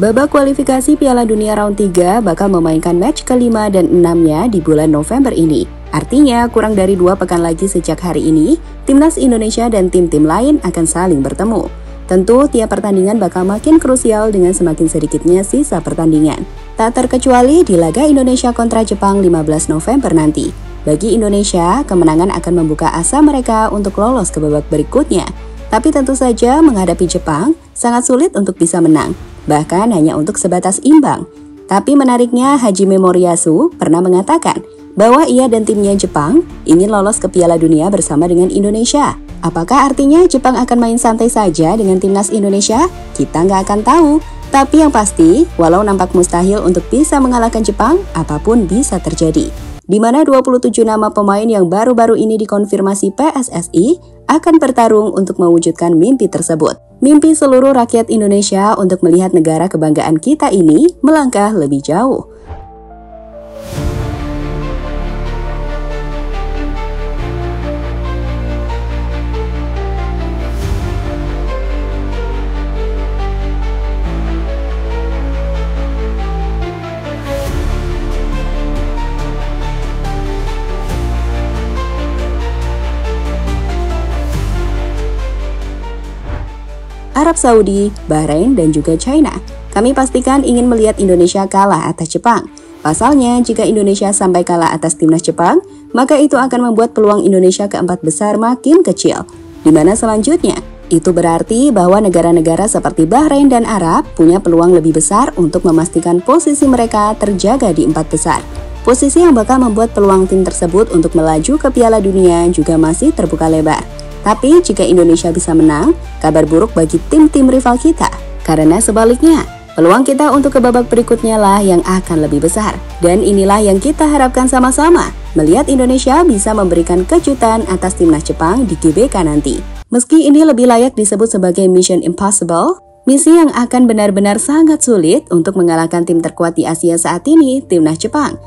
Babak kualifikasi Piala Dunia Round 3 bakal memainkan match kelima dan enamnya di bulan November ini. Artinya, kurang dari 2 pekan lagi sejak hari ini, Timnas Indonesia dan tim-tim lain akan saling bertemu. Tentu, tiap pertandingan bakal makin krusial dengan semakin sedikitnya sisa pertandingan. Tak terkecuali di laga Indonesia kontra Jepang 15 November nanti. Bagi Indonesia, kemenangan akan membuka asa mereka untuk lolos ke babak berikutnya. Tapi tentu saja menghadapi Jepang, sangat sulit untuk bisa menang. Bahkan hanya untuk sebatas imbang. Tapi menariknya, Hajime Moriyasu pernah mengatakan bahwa ia dan timnya Jepang ingin lolos ke Piala Dunia bersama dengan Indonesia. Apakah artinya Jepang akan main santai saja dengan timnas Indonesia? Kita nggak akan tahu. Tapi yang pasti, walau nampak mustahil untuk bisa mengalahkan Jepang, apapun bisa terjadi. Di mana 27 nama pemain yang baru-baru ini dikonfirmasi PSSI akan bertarung untuk mewujudkan mimpi tersebut. Mimpi seluruh rakyat Indonesia untuk melihat negara kebanggaan kita ini melangkah lebih jauh. Arab Saudi, Bahrain, dan juga China. Kami pastikan ingin melihat Indonesia kalah atas Jepang. Pasalnya, jika Indonesia sampai kalah atas timnas Jepang, maka itu akan membuat peluang Indonesia keempat besar makin kecil. Di mana selanjutnya, itu berarti bahwa negara-negara seperti Bahrain dan Arab punya peluang lebih besar untuk memastikan posisi mereka terjaga di 4 besar. Posisi yang bakal membuat peluang tim tersebut untuk melaju ke Piala Dunia juga masih terbuka lebar. Tapi jika Indonesia bisa menang, kabar buruk bagi tim-tim rival kita. Karena sebaliknya, peluang kita untuk ke babak berikutnya lah yang akan lebih besar. Dan inilah yang kita harapkan sama-sama, melihat Indonesia bisa memberikan kejutan atas timnas Jepang di GBK nanti. Meski ini lebih layak disebut sebagai Mission Impossible, misi yang akan benar-benar sangat sulit untuk mengalahkan tim terkuat di Asia saat ini, timnas Jepang.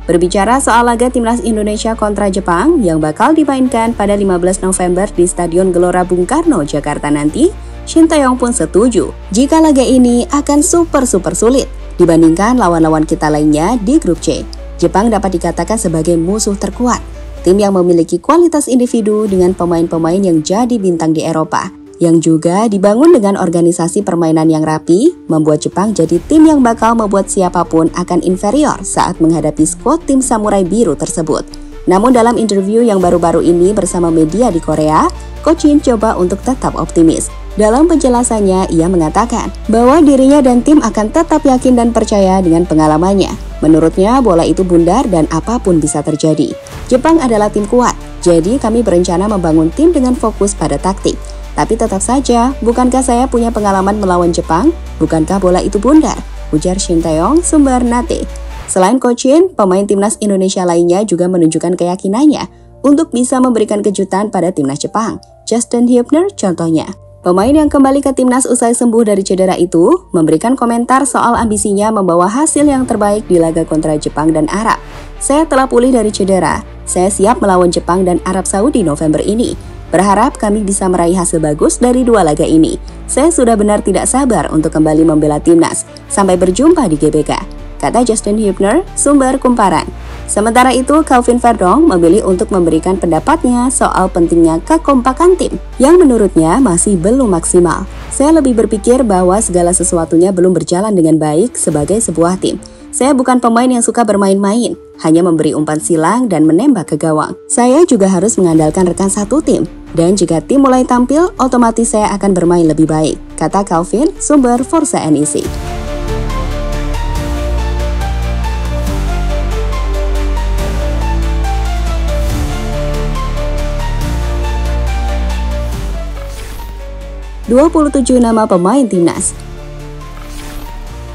Berbicara soal laga Timnas Indonesia kontra Jepang yang bakal dimainkan pada 15 November di Stadion Gelora Bung Karno, Jakarta nanti, Shin Tae-yong pun setuju jika laga ini akan super sulit dibandingkan lawan-lawan kita lainnya di grup C. Jepang dapat dikatakan sebagai musuh terkuat, tim yang memiliki kualitas individu dengan pemain-pemain yang jadi bintang di Eropa, yang juga dibangun dengan organisasi permainan yang rapi, membuat Jepang jadi tim yang bakal membuat siapapun akan inferior saat menghadapi skuad tim Samurai Biru tersebut. Namun dalam interview yang baru-baru ini bersama media di Korea, Coach Shin coba untuk tetap optimis. Dalam penjelasannya, ia mengatakan bahwa dirinya dan tim akan tetap yakin dan percaya dengan pengalamannya. Menurutnya, bola itu bundar dan apapun bisa terjadi. Jepang adalah tim kuat, jadi kami berencana membangun tim dengan fokus pada taktik. Tapi tetap saja, bukankah saya punya pengalaman melawan Jepang? Bukankah bola itu bundar? Ujar Shin Tae-yong, sumber Nate. Selain Coach Shin, pemain timnas Indonesia lainnya juga menunjukkan keyakinannya untuk bisa memberikan kejutan pada timnas Jepang. Justin Hubner contohnya. Pemain yang kembali ke timnas usai sembuh dari cedera itu memberikan komentar soal ambisinya membawa hasil yang terbaik di laga kontra Jepang dan Arab. Saya telah pulih dari cedera. Saya siap melawan Jepang dan Arab Saudi November ini. Berharap kami bisa meraih hasil bagus dari 2 laga ini. Saya sudah benar tidak sabar untuk kembali membela timnas. Sampai berjumpa di GBK, kata Justin Hubner, sumber Kumparan. Sementara itu, Calvin Verdong memilih untuk memberikan pendapatnya soal pentingnya kekompakan tim, yang menurutnya masih belum maksimal. Saya lebih berpikir bahwa segala sesuatunya belum berjalan dengan baik sebagai sebuah tim. Saya bukan pemain yang suka bermain-main, hanya memberi umpan silang dan menembak ke gawang. Saya juga harus mengandalkan rekan satu tim. Dan jika tim mulai tampil, otomatis saya akan bermain lebih baik, kata Calvin, sumber Forza NEC. "27 nama pemain timnas."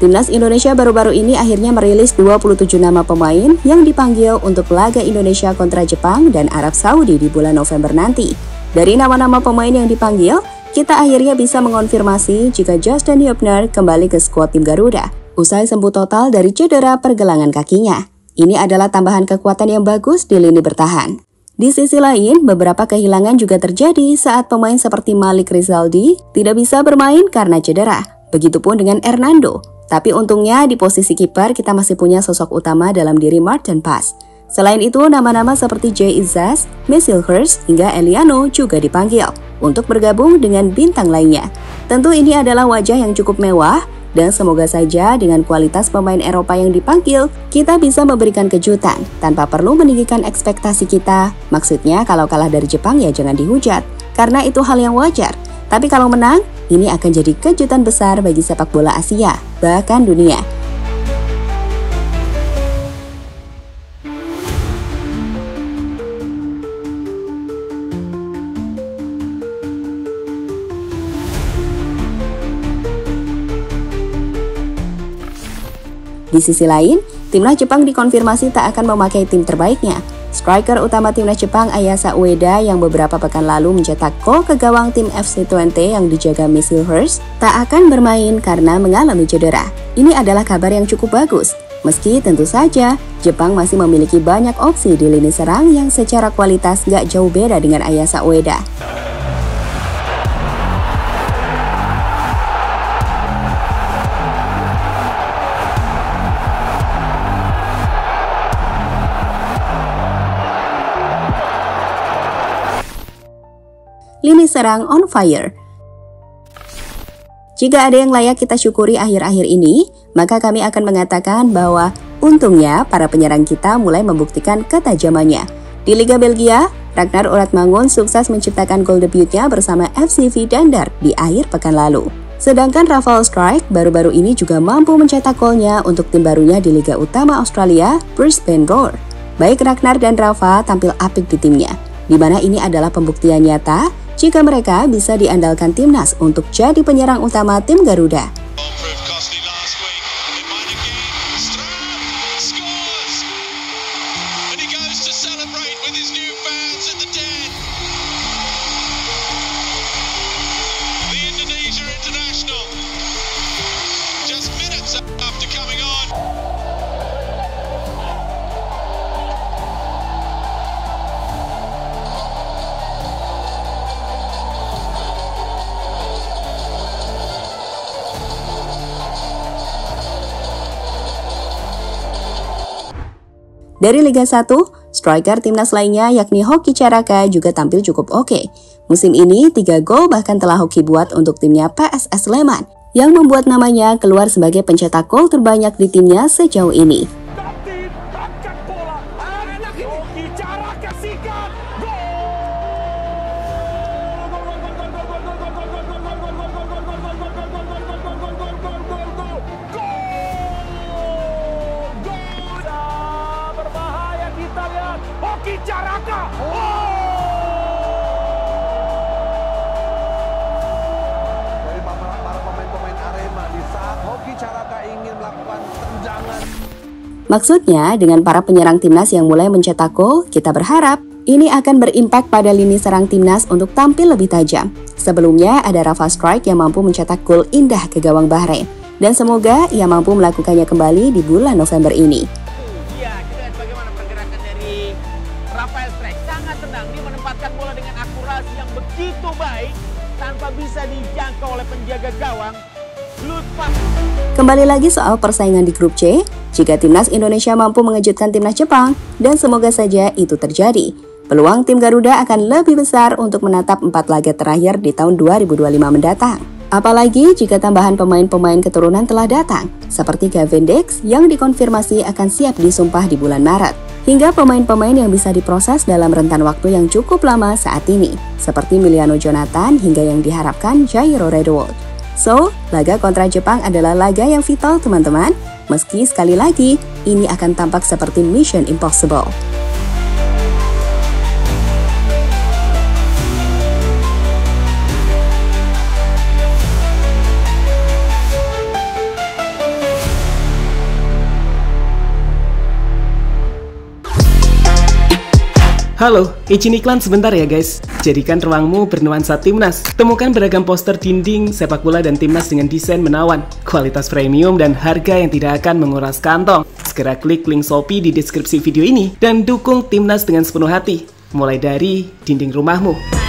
Timnas Indonesia baru-baru ini akhirnya merilis 27 nama pemain yang dipanggil untuk laga Indonesia kontra Jepang dan Arab Saudi di bulan November nanti. Dari nama-nama pemain yang dipanggil, kita akhirnya bisa mengonfirmasi jika Justin Hubner kembali ke skuad tim Garuda usai sembuh total dari cedera pergelangan kakinya. Ini adalah tambahan kekuatan yang bagus di lini bertahan. Di sisi lain, beberapa kehilangan juga terjadi saat pemain seperti Malik Rizaldi tidak bisa bermain karena cedera. Begitupun dengan Hernando. Tapi untungnya di posisi kiper kita masih punya sosok utama dalam diri Maarten Pas. Selain itu, nama-nama seperti Jay Izzaz, Michael Hurst, hingga Eliano juga dipanggil untuk bergabung dengan bintang lainnya. Tentu ini adalah wajah yang cukup mewah, dan semoga saja dengan kualitas pemain Eropa yang dipanggil, kita bisa memberikan kejutan tanpa perlu meninggikan ekspektasi kita. Maksudnya kalau kalah dari Jepang ya jangan dihujat, karena itu hal yang wajar. Tapi kalau menang, ini akan jadi kejutan besar bagi sepak bola Asia, bahkan dunia. Di sisi lain, timnas Jepang dikonfirmasi tak akan memakai tim terbaiknya. Striker utama timnas Jepang Ayasa Ueda yang beberapa pekan lalu mencetak gol ke gawang tim FC Twente yang dijaga Michael Hurst tak akan bermain karena mengalami cedera. Ini adalah kabar yang cukup bagus. Meski tentu saja, Jepang masih memiliki banyak opsi di lini serang yang secara kualitas gak jauh beda dengan Ayasa Ueda. Lini serang on fire. Jika ada yang layak kita syukuri akhir-akhir ini, maka kami akan mengatakan bahwa untungnya para penyerang kita mulai membuktikan ketajamannya. Di Liga Belgia, Ragnar Oratmangun sukses menciptakan gol debutnya bersama FCV Dandar di akhir pekan lalu. Sedangkan Rafael Strijk baru-baru ini juga mampu mencetak golnya untuk tim barunya di Liga Utama Australia, Brisbane Roar. Baik Ragnar dan Rafa tampil apik di timnya, di mana ini adalah pembuktian nyata jika mereka bisa diandalkan timnas untuk jadi penyerang utama tim Garuda. Dari Liga 1, striker timnas lainnya yakni Hoki Caraka juga tampil cukup oke. Musim ini 3 gol bahkan telah Hoki buat untuk timnya PSS Sleman, yang membuat namanya keluar sebagai pencetak gol terbanyak di timnya sejauh ini. Hoki Caraka. Dari para pemain-pemain Arema di saat Hoki Caraka ingin melakukan tendangan. Maksudnya, dengan para penyerang timnas yang mulai mencetak gol, kita berharap ini akan berimpak pada lini serang timnas untuk tampil lebih tajam. Sebelumnya ada Rafa Strijk yang mampu mencetak gol indah ke gawang Bahrain, dan semoga ia mampu melakukannya kembali di bulan November ini. Rafael Strijk sangat tenang, dia menempatkan bola dengan akurasi yang begitu baik tanpa bisa dijangkau oleh penjaga gawang. Kembali lagi soal persaingan di grup C, jika timnas Indonesia mampu mengejutkan timnas Jepang, dan semoga saja itu terjadi, peluang tim Garuda akan lebih besar untuk menatap 4 laga terakhir di tahun 2025 mendatang. Apalagi jika tambahan pemain-pemain keturunan telah datang, seperti Gavin Dex yang dikonfirmasi akan siap disumpah di bulan Maret, hingga pemain-pemain yang bisa diproses dalam rentan waktu yang cukup lama saat ini, seperti Miliano Jonathan hingga yang diharapkan Jairo Redwood. So, laga kontra Jepang adalah laga yang vital teman-teman, meski sekali lagi ini akan tampak seperti Mission Impossible. Halo, izin iklan sebentar ya guys. Jadikan ruangmu bernuansa timnas. Temukan beragam poster dinding, sepak bola dan timnas dengan desain menawan, kualitas premium dan harga yang tidak akan menguras kantong. Segera klik link Shopee di deskripsi video ini dan dukung timnas dengan sepenuh hati. Mulai dari dinding rumahmu.